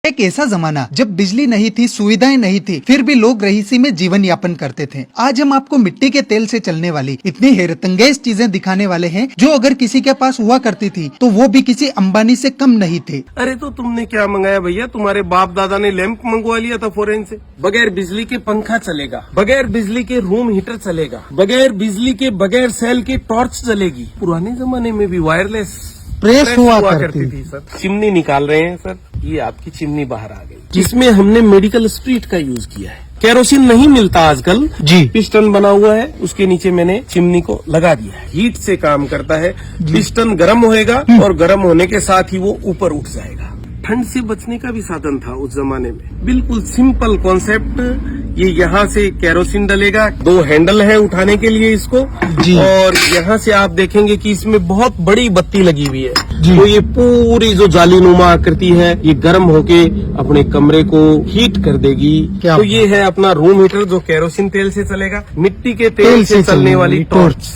एक ऐसा जमाना जब बिजली नहीं थी, सुविधाएं नहीं थी, फिर भी लोग रईसी में जीवन यापन करते थे। आज हम आपको मिट्टी के तेल से चलने वाली इतनी हैरतअंगेज चीजें दिखाने वाले हैं जो अगर किसी के पास हुआ करती थी तो वो भी किसी अंबानी से कम नहीं थे। अरे तो तुमने क्या मंगाया भैया? तुम्हारे बाप दादा ने लैंप मंगवा लिया था फॉरेन से। बगैर बिजली के पंखा चलेगा, बगैर बिजली के रूम हीटर चलेगा, बगैर बिजली के बगैर सेल की टॉर्च चलेगी। पुराने जमाने में भी वायरलेस प्रेस हुआ करती थी सर। चिमनी निकाल रहे हैं सर, ये आपकी चिमनी बाहर आ गई, जिसमें हमने मेडिकल स्प्रिट का यूज किया है। केरोसिन नहीं मिलता आजकल जी, पिस्टन बना हुआ है, उसके नीचे मैंने चिमनी को लगा दिया है। हीट से काम करता है, पिस्टन गर्म होएगा और गर्म होने के साथ ही वो ऊपर उठ जाएगा। ठंड से बचने का भी साधन था उस जमाने में। बिल्कुल सिंपल कॉन्सेप्ट। ये यहाँ से केरोसिन डलेगा, 2 हैंडल है उठाने के लिए इसको जी। और यहाँ से आप देखेंगे कि इसमें बहुत बड़ी बत्ती लगी हुई है, तो ये पूरी जो जालीनुमा आकृति है ये गर्म होके अपने कमरे को हीट कर देगी। तो ये है अपना रूम हीटर जो केरोसिन तेल से चलेगा, मिट्टी के तेल से चलने वाली टॉर्च।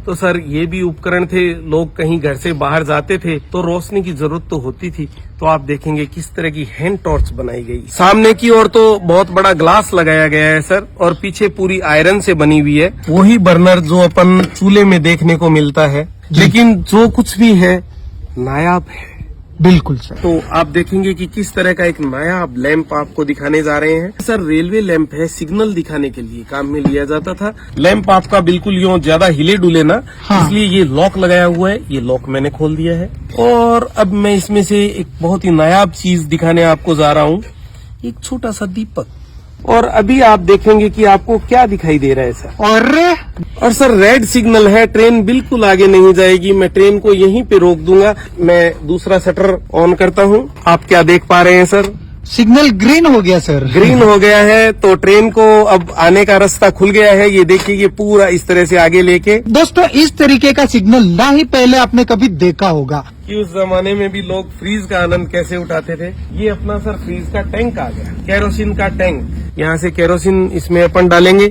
तो सर ये भी उपकरण थे, लोग कहीं घर से बाहर जाते थे तो रोशनी की जरूरत तो होती थी, तो आप देखेंगे किस तरह की हैंड टॉर्च बनाई गई। सामने की ओर तो बहुत बड़ा ग्लास लगाया गया है सर, और पीछे पूरी आयरन से बनी हुई है। वही बर्नर जो अपन चूल्हे में देखने को मिलता है, लेकिन जो कुछ भी है नायाब है। बिल्कुल सर। तो आप देखेंगे कि किस तरह का एक नायाब लैंप आपको दिखाने जा रहे हैं सर। रेलवे लैंप है, सिग्नल दिखाने के लिए काम में लिया जाता था। लैंप आपका बिल्कुल यूं ज्यादा हिले डुले ना, इसलिए ये लॉक लगाया हुआ है। ये लॉक मैंने खोल दिया है और अब मैं इसमें से एक बहुत ही नायाब चीज दिखाने आपको जा रहा हूँ, एक छोटा सा दीपक। और अभी आप देखेंगे कि आपको क्या दिखाई दे रहा है सर। और सर रेड सिग्नल है, ट्रेन बिल्कुल आगे नहीं जाएगी। मैं ट्रेन को यहीं पे रोक दूंगा। मैं दूसरा शटर ऑन करता हूँ। आप क्या देख पा रहे हैं सर? सिग्नल ग्रीन हो गया सर। ग्रीन हो गया है तो ट्रेन को अब आने का रास्ता खुल गया है। ये देखिए, ये पूरा इस तरह से आगे लेके। दोस्तों इस तरीके का सिग्नल ना ही पहले आपने कभी देखा होगा कि उस जमाने में भी लोग फ्रीज का आनंद कैसे उठाते थे। ये अपना सर फ्रीज का टैंक आ गया, केरोसिन का टैंक। यहाँ से केरोसिन इसमें अपन डालेंगे।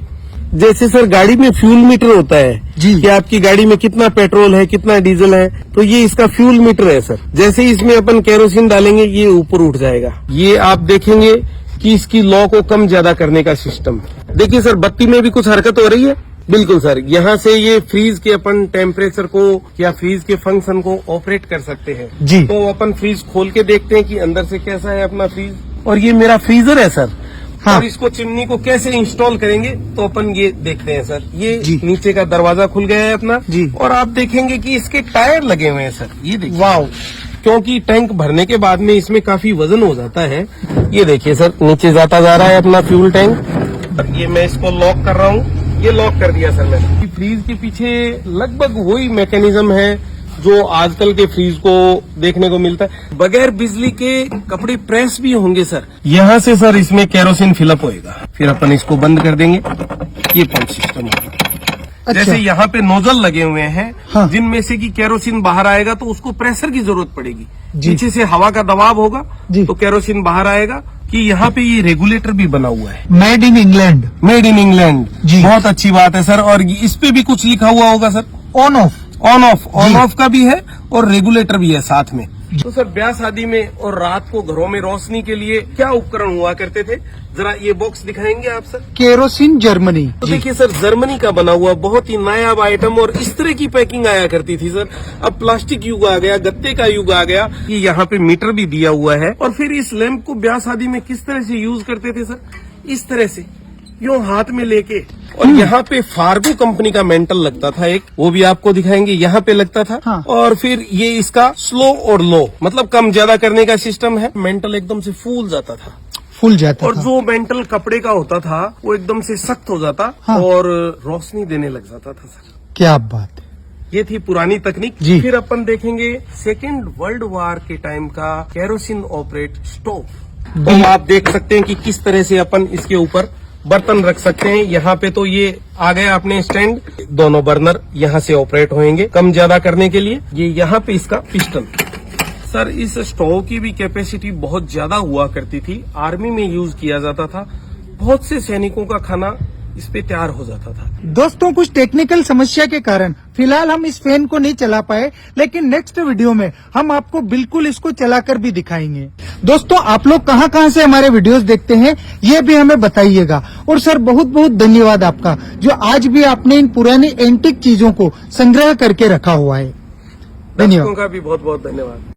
जैसे सर गाड़ी में फ्यूल मीटर होता है जी, कि आपकी गाड़ी में कितना पेट्रोल है, कितना डीजल है, तो ये इसका फ्यूल मीटर है सर। जैसे ही इसमें अपन केरोसिन डालेंगे ये ऊपर उठ जाएगा। ये आप देखेंगे कि इसकी लॉ को कम ज्यादा करने का सिस्टम। देखिए सर, बत्ती में भी कुछ हरकत हो रही है। बिल्कुल सर, यहाँ से ये फ्रीज के अपन टेम्परेचर को या फ्रीज के फंक्शन को ऑपरेट कर सकते हैं जी। तो अपन फ्रीज खोल के देखते हैं कि अंदर से कैसा है अपना फ्रीज। और ये मेरा फ्रीजर है सर। हाँ। और इसको चिमनी को कैसे इंस्टॉल करेंगे तो अपन ये देखते हैं सर। ये नीचे का दरवाजा खुल गया है अपना जी। और आप देखेंगे कि इसके टायर लगे हुए हैं सर। ये देखिए, वाव। क्योंकि टैंक भरने के बाद में इसमें काफी वजन हो जाता है। ये देखिए सर, नीचे जाता जा रहा है अपना फ्यूल टैंक। और ये मैं इसको लॉक कर रहा हूँ। ये लॉक कर दिया सर मैंने। फ्रीज के पीछे लगभग वही मैकेनिज्म है जो आजकल के फ्रीज को देखने को मिलता है। बगैर बिजली के कपड़े प्रेस भी होंगे सर। यहाँ से सर इसमें केरोसिन फिलअप होएगा, फिर अपन इसको बंद कर देंगे। ये पंप सिस्टम होगा। अच्छा। जैसे यहाँ पे नोजल लगे हुए हैं हाँ। जिनमें से कि केरोसिन बाहर आएगा तो उसको प्रेशर की जरूरत पड़ेगी। पीछे से हवा का दबाव होगा तो केरोसिन बाहर आएगा। कि यहाँ पे ये रेगुलेटर भी बना हुआ है, made in England. Made in England, बहुत अच्छी बात है सर। और इस पे भी कुछ लिखा हुआ होगा sir, on off. On off का भी है और रेगुलेटर भी है साथ में। तो सर ब्याह शादी में और रात को घरों में रोशनी के लिए क्या उपकरण हुआ करते थे, जरा ये बॉक्स दिखाएंगे आप सर? Kerosene Germany. तो देखिए सर, जर्मनी का बना हुआ बहुत ही नायाब आइटम, और इस तरह की पैकिंग आया करती थी सर। अब प्लास्टिक युग आ गया, गत्ते का युग आ गया। ये यहाँ पे मीटर भी दिया हुआ है। और फिर इस लैंप को ब्याह शादी में किस तरह से यूज करते थे सर? इस तरह से यूं हाथ में लेके, और यहाँ पे फार्गो कंपनी का मेंटल लगता था एक, वो भी आपको दिखाएंगे, यहाँ पे लगता था हाँ। और फिर ये इसका स्लो और लो, मतलब कम ज्यादा करने का सिस्टम है। मेंटल एकदम से फूल जाता था, और जो मेंटल कपड़े का होता था वो एकदम से सख्त हो जाता हाँ। और रोशनी देने लग जाता था सर। क्या बात है। ये थी पुरानी तकनीक जी। फिर अपन देखेंगे सेकेंड वर्ल्ड वॉर के टाइम का केरोसिन ऑपरेट स्टोव। तो आप देख सकते हैं कि किस तरह से अपन इसके ऊपर बर्तन रख सकते हैं। यहाँ पे तो ये आ गया अपने स्टैंड, दोनों बर्नर यहाँ से ऑपरेट होंगे कम ज्यादा करने के लिए। ये यहाँ पे इसका पिस्टन। सर इस स्टोव की भी कैपेसिटी बहुत ज्यादा हुआ करती थी, आर्मी में यूज किया जाता था। बहुत से सैनिकों का खाना इस पे तैयार हो जाता था। दोस्तों कुछ टेक्निकल समस्या के कारण फिलहाल हम इस फैन को नहीं चला पाए, लेकिन नेक्स्ट वीडियो में हम आपको बिल्कुल इसको चलाकर भी दिखाएंगे। दोस्तों आप लोग कहां कहां से हमारे वीडियोस देखते हैं ये भी हमें बताइएगा। और सर बहुत बहुत धन्यवाद आपका, जो आज भी आपने इन पुरानी एंटीक चीजों को संग्रह करके रखा हुआ है। धन्यवाद। दर्शकों का भी बहुत बहुत धन्यवाद।